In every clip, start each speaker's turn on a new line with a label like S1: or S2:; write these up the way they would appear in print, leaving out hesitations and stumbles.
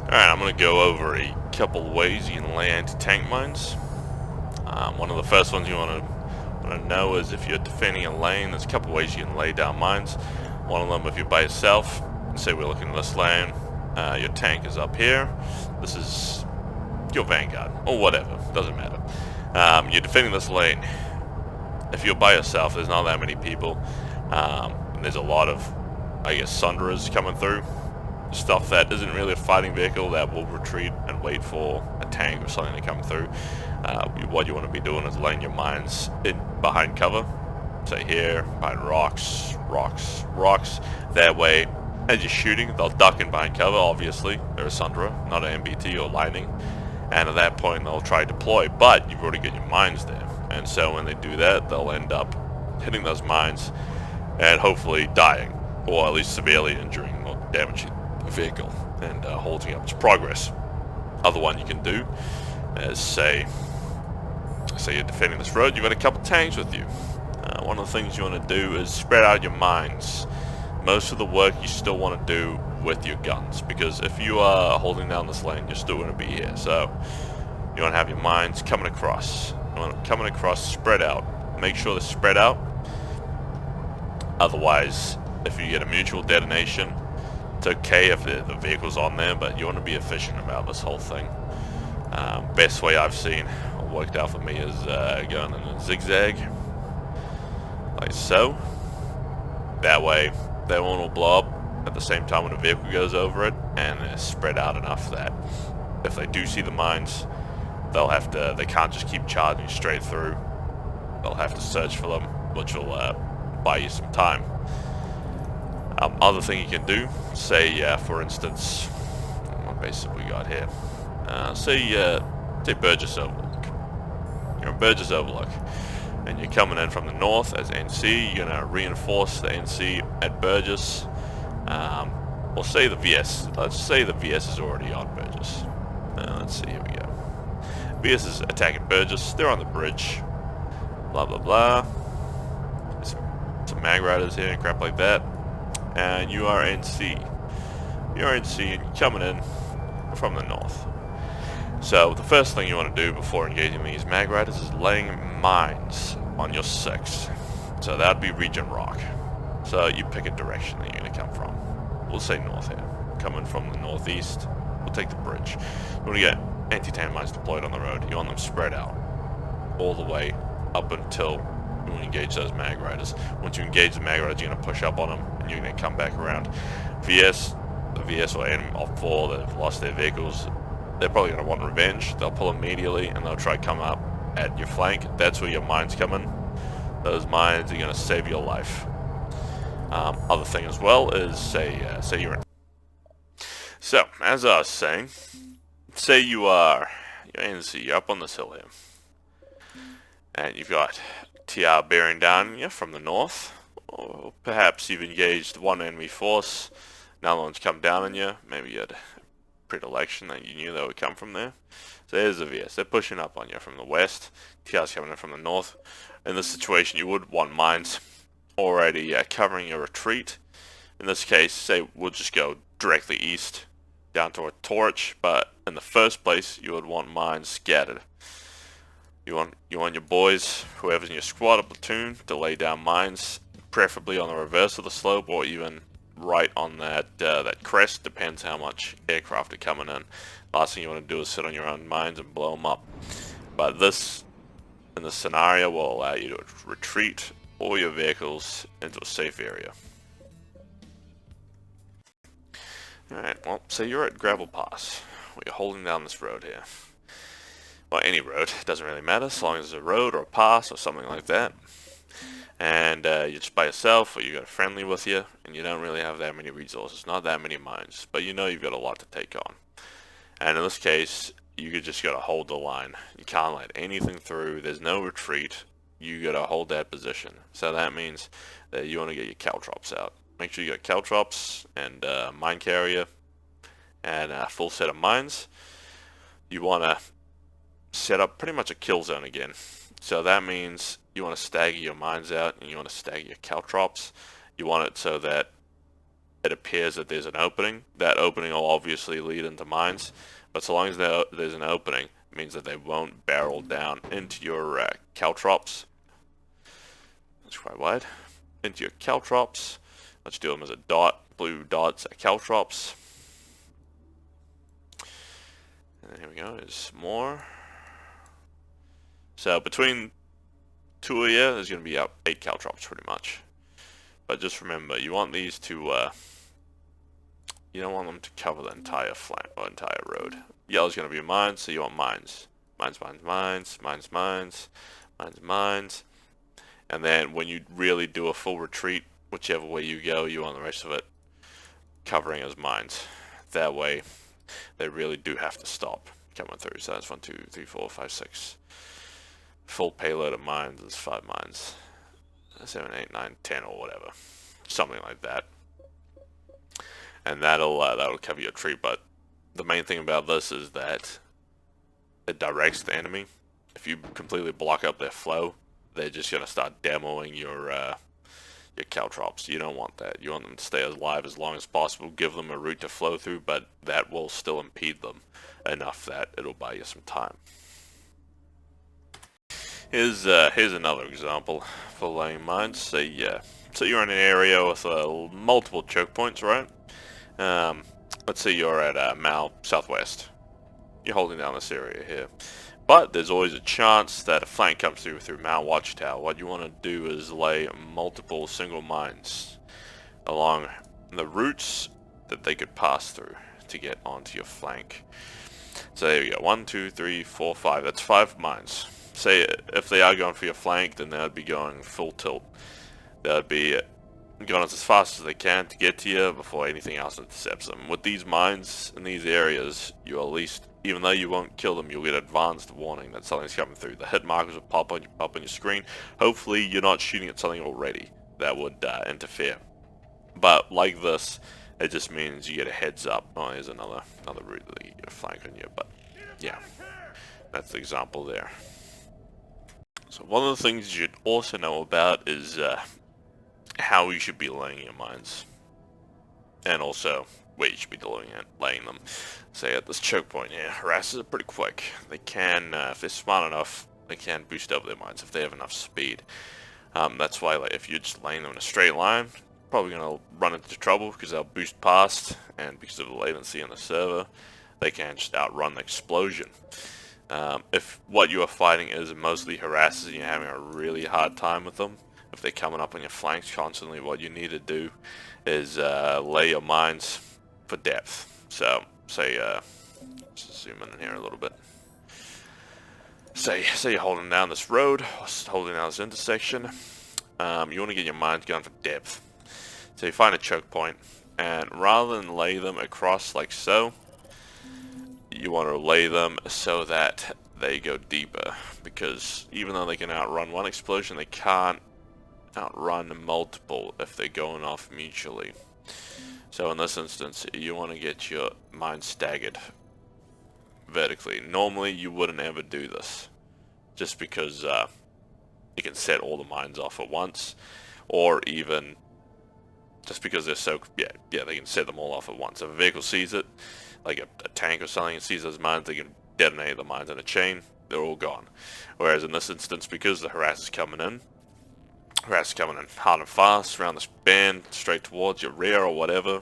S1: Alright, I'm going to go over a couple ways you can lay anti-tank mines. One of the first ones you want to know is if you're defending a lane, there's a couple ways you can lay down mines. One of them, if you're by yourself, say we're looking at this lane, your tank is up here, this is your vanguard, or whatever, doesn't matter. You're defending this lane. If you're by yourself, there's not that many people, and there's a lot of, I guess, sunderers coming through. Stuff that isn't really a fighting vehicle that will retreat and wait for a tank or something to come through. What you want to be doing is laying your mines in behind cover, say here, behind rocks. That way, as you're shooting, they'll duck in behind cover. Obviously, they're a sunderer, not an MBT or lightning, and at that point they'll try to deploy. But you've already got your mines there, and so when they do that, they'll end up hitting those mines and hopefully dying, or at least severely injuring or damaging vehicle and holding up its progress. Other one you can do is say you're defending this road, you've got a couple tanks with you. One of the things you want to do is spread out your mines. Most of the work you still want to do with your guns, because if you are holding down this lane, you're still going to be here. So you want to have your mines coming across. You want them coming across, spread out. Make sure they're spread out. Otherwise, if you get a mutual detonation, it's okay if the vehicle's on there, but you want to be efficient about this whole thing. Best way I've seen, or worked out for me, is going in a zigzag, like so. That way, that one will blow up at the same time when the vehicle goes over it, and it's spread out enough that if they do see the mines, they can't just keep charging straight through. They'll have to search for them, which will buy you some time. Other thing you can do, say for instance, what base have we got here? Say Burgess Overlook. You're in Burgess Overlook, and you're coming in from the north as NC. You're gonna reinforce the NC at Burgess. We'll say the VS. Let's say the VS is already on Burgess. Let's see. Here we go. VS is attacking Burgess. They're on the bridge. Blah blah blah. There's some mag riders here and crap like that. And you are NC. You're NC and you're coming in from the north. So the first thing you want to do before engaging these mag riders is laying mines on your 6. So that would be region rock. So you pick a direction that you're going to come from. We'll say north here. Coming from the northeast, we'll take the bridge. You want to get anti-tank mines deployed on the road. You want them spread out all the way up until you engage those mag riders. Once you engage the mag riders, you're going to push up on them and you're going to come back around. The VS or M4 that have lost their vehicles, they're probably going to want revenge. They'll pull immediately and they'll try to come up at your flank. That's where your mines come in. Those mines are going to save your life. Other thing as well is say you're in. So as I was saying, say you're NC, you're up on this hill here, and you've got TR bearing down on you from the north, or perhaps you've engaged one enemy force. Another one's come down on you. Maybe you had a predilection that you knew they would come from there. So there's the VS. They're pushing up on you from the west. TR's coming in from the north. In this situation, you would want mines already covering your retreat. In this case, say we'll just go directly east down toward Torch, but in the first place, you would want mines scattered. You want your boys, whoever's in your squad or platoon, to lay down mines, preferably on the reverse of the slope or even right on that crest. Depends how much aircraft are coming in. Last thing you want to do is sit on your own mines and blow them up. But this, in this scenario, will allow you to retreat all your vehicles into a safe area. Alright, well, say you're at Gravel Pass. You're holding down this road here. Well, any road, it doesn't really matter, as long as it's a road or a pass or something like that. And you're just by yourself, or you got a friendly with you, and you don't really have that many resources, not that many mines, but you know you've got a lot to take on. And in this case, you just got to hold the line. You can't let anything through. There's no retreat. You got to hold that position. So that means that you want to get your caltrops out. Make sure you got caltrops and mine carrier and a full set of mines. You want to set up pretty much a kill zone again. So that means you want to stagger your mines out and you want to stagger your caltrops. You want it so that it appears that there's an opening. That opening will obviously lead into mines, but so long as there's an opening, it means that they won't barrel down into your caltrops. That's quite wide. Into your caltrops. Let's do them as a dot. Blue dots at caltrops. And then here we go. There's more. So between two of you, there's going to be 8 caltrops pretty much. But just remember, you want these to, you don't want them to cover the entire flank or entire road. Yellow's going to be mines, so you want mines. Mines, mines, mines, mines, mines, mines, mines. And then when you really do a full retreat, whichever way you go, you want the rest of it covering as mines. That way, they really do have to stop coming through. So that's 1, 2, 3, 4, 5, 6. Full payload of mines is 5 mines. 7, 8, 9, 10 or whatever. Something like that. And that'll cover your tree, but the main thing about this is that it directs the enemy. If you completely block up their flow, they're just gonna start demoing your caltrops. You don't want that. You want them to stay alive as long as possible. Give them a route to flow through, but that will still impede them enough that it'll buy you some time. Here's another example for laying mines. So you're in an area with multiple choke points, right? Let's say you're at Mal Southwest. You're holding down this area here. But there's always a chance that a flank comes through Mount Watchtower. What you want to do is lay multiple single mines along the routes that they could pass through to get onto your flank. So there you go, 1, 2, 3, 4, 5. That's 5 mines. Say if they are going for your flank, then they would be going full tilt. They would be going as fast as they can to get to you before anything else intercepts them. With these mines in these areas, you at least, even though you won't kill them, you'll get advanced warning that something's coming through. The hit markers will pop on your screen. Hopefully you're not shooting at something already that would interfere. But like this, it just means you get a heads up. Oh, here's another route that you get a flank on you. But yeah, that's the example there. So one of the things you should also know about is how you should be laying your mines, and also where you should be laying them. Say at this choke point here, harassers are pretty quick. They can, if they're smart enough, they can boost over their mines if they have enough speed. That's why, like, if you're just laying them in a straight line, probably gonna run into trouble because they'll boost past, and because of the latency on the server, they can just outrun the explosion. If what you are fighting is mostly harassers and you're having a really hard time with them, if they're coming up on your flanks constantly, what you need to do is lay your mines for depth. So, say, just zoom in here a little bit. Say you're holding down this road, holding down this intersection. You want to get your mines going for depth. So you find a choke point, and rather than lay them across like so, you want to lay them so that they go deeper, because even though they can outrun one explosion, they can't outrun multiple if they're going off mutually. So in this instance, you want to get your mines staggered vertically. Normally you wouldn't ever do this, just because you can set all the mines off at once, or even just because they're so, yeah, they can set them all off at once. If a vehicle sees it, like a tank or something, and sees those mines, they can detonate the mines in a chain, they're all gone. Whereas in this instance, because the harasser's coming in hard and fast around this bend, straight towards your rear or whatever,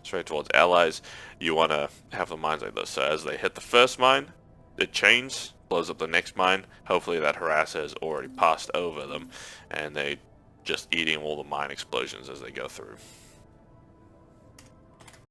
S1: straight towards allies, you want to have the mines like this. So as they hit the first mine, it chains, blows up the next mine. Hopefully that harasser has already passed over them, and they just eating all the mine explosions as they go through.